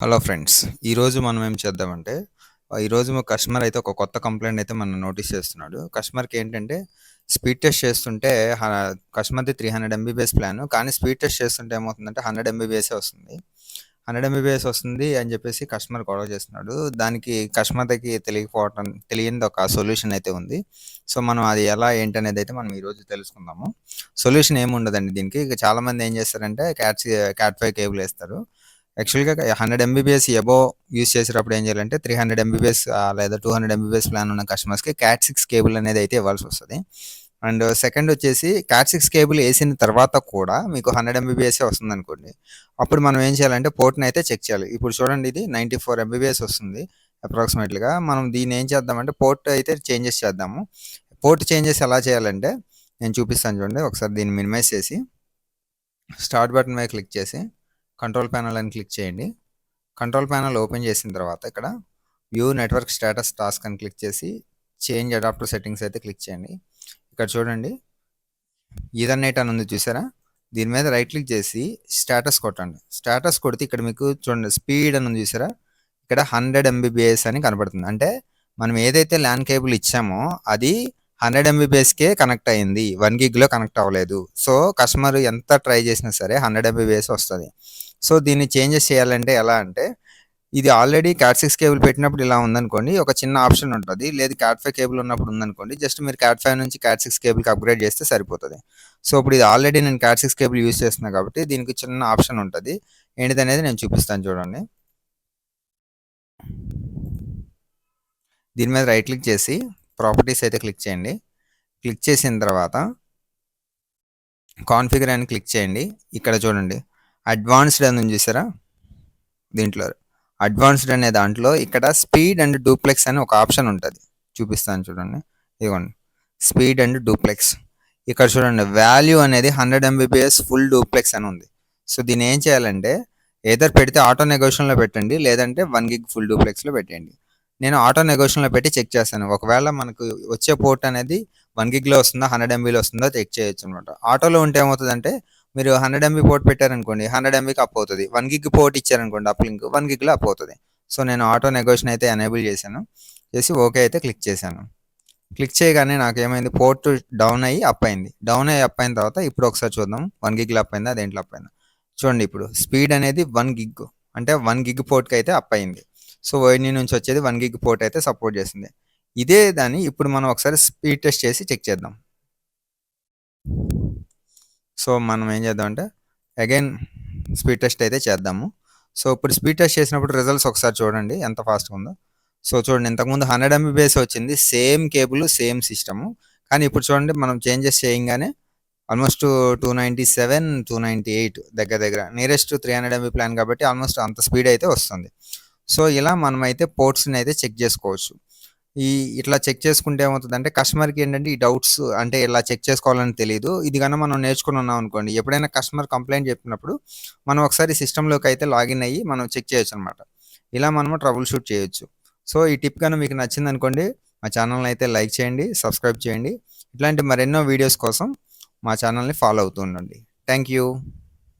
Hello friends. ఈరోజు మనం ఏం చేద్దామంటే, ఈరోజు మా కస్టమర్ అయితే ఒక కొత్త కంప్లెయింట్ అయితే మనం నోటీస్ చేస్తున్నాడు. కస్టమర్‌కి ఏంటంటే స్పీడ్ టెస్ట్ చేస్తుంటే కస్టమర్‌ది 300 ఎంబీపీఎస్ ప్లాను. కానీ స్పీడ్ టెస్ట్ చేస్తుంటే ఏమవుతుందంటే 100 ఎంబీపీఎసే వస్తుంది. 100 ఎంబీపీఎస్ వస్తుంది అని చెప్పేసి కస్టమర్ గొడవ చేస్తున్నాడు. దానికి కస్టమర్‌కి తెలియనిది ఒక సొల్యూషన్ అయితే ఉంది. సో, మనం అది ఎలా ఏంటనేది అయితే మనం ఈరోజు తెలుసుకుందాము. సొల్యూషన్ ఏముండదండి దీనికి. ఇక చాలామంది ఏం చేస్తారంటే క్యాట్ 5 కేబుల్ ఏస్తారు. యాక్చువల్‌గా 100 ఎంబీపీఎస్ అబోవ్ యూజ్ చేసేటప్పుడు ఏం చేయాలంటే 300 ఎంబీపీఎస్ లేదా 200 ఎంబీపీఎస్ ప్లాన్ ఉన్న కస్టమర్స్‌కి క్యాట్ 6 కేబుల్ అనేది అయితే ఇవ్వాల్సొస్తది. అండ్ సెకండ్ వచ్చేసి క్యాట్ 6 కేబుల్ ఏసిన తర్వాత కూడా మీకు 100 ఎంబీపీఎస్సే వస్తుందనుకోండి. అప్పుడు మనం ఏం చేయాలంటే పోర్ట్‌ని అయితే చెక్ చేయాలి. ఇప్పుడు చూడండి, ఇది 94 ఎంబీపీఎస్ వస్తుంది అప్రాక్సిమేట్‌లీగా. మనం దీన్ని ఏం చేద్దామంటే పోర్ట్ అయితే చేంజెస్ చేద్దాము. పోర్ట్ చేంజెస్ ఎలా చేయాలంటే నేను చూపిస్తాను చూడండి. ఒకసారి దీన్ని మినిమైజ్ చేసి స్టార్ట్ బటన్ మీద క్లిక్ చేసి కంట్రోల్ ప్యానెల్ అని క్లిక్ చేయండి. కంట్రోల్ ప్యానెల్ ఓపెన్ చేసిన తర్వాత ఇక్కడ వ్యూ నెట్వర్క్ స్టేటస్ టాస్క్ అని క్లిక్ చేసి చేంజ్ అడాప్టర్ సెట్టింగ్స్ అయితే క్లిక్ చేయండి. ఇక్కడ చూడండి, ఈథర్నెట్ అని ఉంది చూసారా? దీని మీద రైట్ క్లిక్ చేసి స్టేటస్ కొట్టండి. స్టేటస్ కొడితే ఇక్కడ మీకు చూడండి స్పీడ్ అని ఉంది చూసారా? ఇక్కడ 100 ఎంబీబీఎస్ అని కనబడుతుంది. అంటే మనం ఏదైతే ల్యాన్ కేబుల్ ఇచ్చామో అది 100 ఎంబీబీఎస్కే కనెక్ట్ అయింది, 1 గిగ్లో కనెక్ట్ అవ్వలేదు. సో కస్టమర్ ఎంత ట్రై చేసినా సరే 100 ఎంబీబీఎస్ వస్తుంది. సో దీన్ని చేంజెస్ చేయాలంటే ఎలా అంటే, ఇది ఆల్రెడీ క్యాట్ 6 కేబుల్ పెట్టినప్పుడు ఇలా ఉందనుకోండి, ఒక చిన్న ఆప్షన్ ఉంటుంది. లేదు క్యాట్ 5 కేబుల్ ఉన్నప్పుడు ఉందనుకోండి, జస్ట్ మీరు క్యాట్ 5 నుంచి క్యాట్ 6 కేబుల్కి అప్గ్రేడ్ చేస్తే సరిపోతుంది. సో ఇప్పుడు ఇది ఆల్రెడీ నేను క్యాట్ 6 కేబుల్ యూజ్ చేస్తున్నాను కాబట్టి దీనికి చిన్న ఆప్షన్ ఉంటుంది. ఏంటిదనేది నేను చూపిస్తాను చూడండి. దీని మీద రైట్ క్లిక్ చేసి ప్రాపర్టీస్ అయితే క్లిక్ చేయండి. క్లిక్ చేసిన తర్వాత కాన్ఫిగర్ అని క్లిక్ చేయండి. ఇక్కడ చూడండి అడ్వాన్స్డ్ అని ఉంది చూసారా? దీంట్లో అడ్వాన్స్డ్ అనే దాంట్లో ఇక్కడ స్పీడ్ అండ్ డూప్లెక్స్ అని ఒక ఆప్షన్ ఉంటుంది. చూపిస్తాను చూడండి. ఇదిగోండి స్పీడ్ అండ్ డూప్లెక్స్. ఇక్కడ చూడండి వాల్యూ అనేది 100 ఎంబీపీఎస్ ఫుల్ డూప్లెక్స్ అని ఉంది. సో దీన్ని ఏం చేయాలంటే ఏదర్ పెడితే ఆటో నెగోషియేషన్లో పెట్టండి, లేదంటే 1 గిగ్ ఫుల్ డూప్లెక్స్లో పెట్టండి. నేను ఆటో నెగోషియేషన్లో పెట్టి చెక్ చేస్తాను. ఒకవేళ మనకు వచ్చే పోర్ట్ అనేది 1 గిగ్లో వస్తుందా 100 ఎంబీలో వస్తుందో చెక్ చేయొచ్చు అనమాట. ఆటోలో ఉంటే ఏమవుతుందంటే మీరు 100 ఎంబీ పోర్ట్ పెట్టారనుకోండి 100 ఎంబీకి అప్ అవుతుంది. 1 గిగ్ పోర్ట్ ఇచ్చారనుకోండి అప్ లింక్ 1 గిగ్లో అప్ అవుతుంది. సో నేను ఆటో నెగోషియేషన్ అయితే ఎనేబుల్ చేశాను. చేసి ఓకే అయితే క్లిక్ చేశాను. క్లిక్ చేయగానే నాకు ఏమైంది, పోర్ట్ డౌన్ అయ్యి అప్ అయింది. డౌన్ అయ్యి అప్ అయిన తర్వాత ఇప్పుడు ఒకసారి చూద్దాం 1 గిగ్లో అప్ అయిందా దేంట్లో అప్ అయిందా. చూడండి ఇప్పుడు స్పీడ్ అనేది 1 గిగ్, అంటే 1 గిగ్ పోర్ట్కి అయితే అప్ అయింది. సో వైడ్ని నుంచి వచ్చేది 1 గిగ్ పోర్ట్ అయితే సపోర్ట్ చేసింది. ఇదే దాన్ని ఇప్పుడు మనం ఒకసారి స్పీడ్ టెస్ట్ చేసి చెక్ చేద్దాం. సో మనం ఏం చేద్దామంటే అగైన్ స్పీడ్ టెస్ట్ అయితే చేద్దాము. సో ఇప్పుడు స్పీడ్ టెస్ట్ చేసినప్పుడు రిజల్ట్స్ ఒకసారి చూడండి ఎంత ఫాస్ట్గా ఉందో. సో చూడండి, ఇంతకుముందు 100 ఎంబీబీఎస్ వచ్చింది, సేమ్ కేబుల్ సేమ్ సిస్టము. కానీ ఇప్పుడు చూడండి మనం చేంజెస్ చేయంగానే ఆల్మోస్ట్ 297, 298 దగ్గర దగ్గర నియరెస్ట్ 300 ఎంబీ ప్లాన్ కాబట్టి ఆల్మోస్ట్ అంత స్పీడ్ అయితే వస్తుంది. సో ఇలా మనమైతే పోర్ట్స్ని అయితే చెక్ చేసుకోవచ్చు. ఇట్లా చెక్ చేసుకుంటే ఏమవుతుందంటే కస్టమర్కి ఏంటంటే ఈ డౌట్స్ అంటే ఇలా చెక్ చేసుకోవాలని తెలియదు. ఇది కన్నా మనం నేర్చుకుని ఉన్నాం అనుకోండి, ఎప్పుడైనా కస్టమర్ కంప్లైంట్ చెప్పినప్పుడు మనం ఒకసారి సిస్టంలోకి అయితే లాగిన్ అయ్యి మనం చెక్ చేయొచ్చు అనమాట. ఇలా మనము ట్రబుల్ షూట్ చేయొచ్చు. సో ఈ టిప్ కన్నా మీకు నచ్చింది అనుకోండి, మా ఛానల్ని అయితే లైక్ చేయండి, సబ్స్క్రైబ్ చేయండి. ఇట్లాంటి మరెన్నో వీడియోస్ కోసం మా ఛానల్ని ఫాలో అవుతూ ఉండండి. Thank you.